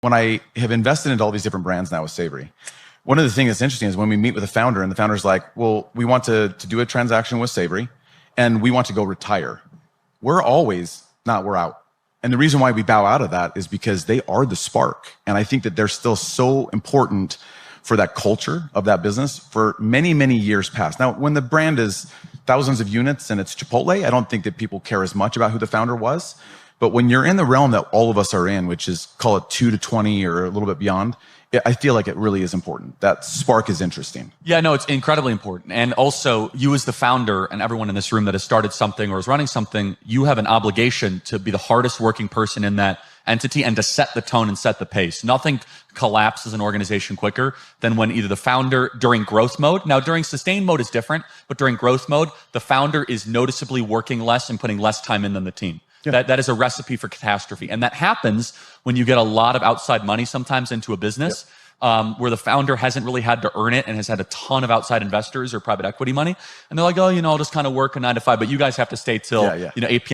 when I have invested into all these different brands now with Savory, one of the things that's interesting is when we meet with a founder and the founder's like, well, we want to do a transaction with Savory and we want to go retire. We're always, not we're out. And the reason why we bow out of that is because they are the spark. And I think that they're still so important for that culture of that business for many, many years past. Now, when the brand is thousands of units and it's Chipotle, I don't think that people care as much about who the founder was. But when you're in the realm that all of us are in, which is call it 2 to 20 or a little bit beyond, I feel like it really is important. That spark is interesting. Yeah, no, it's incredibly important. And also, you as the founder and everyone in this room that has started something or is running something, you have an obligation to be the hardest working person in that entity and to set the tone and set the pace. Nothing collapses an organization quicker than when either the founder during growth mode, now during sustain mode is different, but during growth mode, the founder is noticeably working less and putting less time in than the team. Yeah. That is a recipe for catastrophe. And that happens when you get a lot of outside money sometimes into a business. Yep. Where the founder hasn't really had to earn it and has had a ton of outside investors or private equity money. And they're like, oh, I'll just kind of work a 9 to 5, but you guys have to stay till 8 p.m.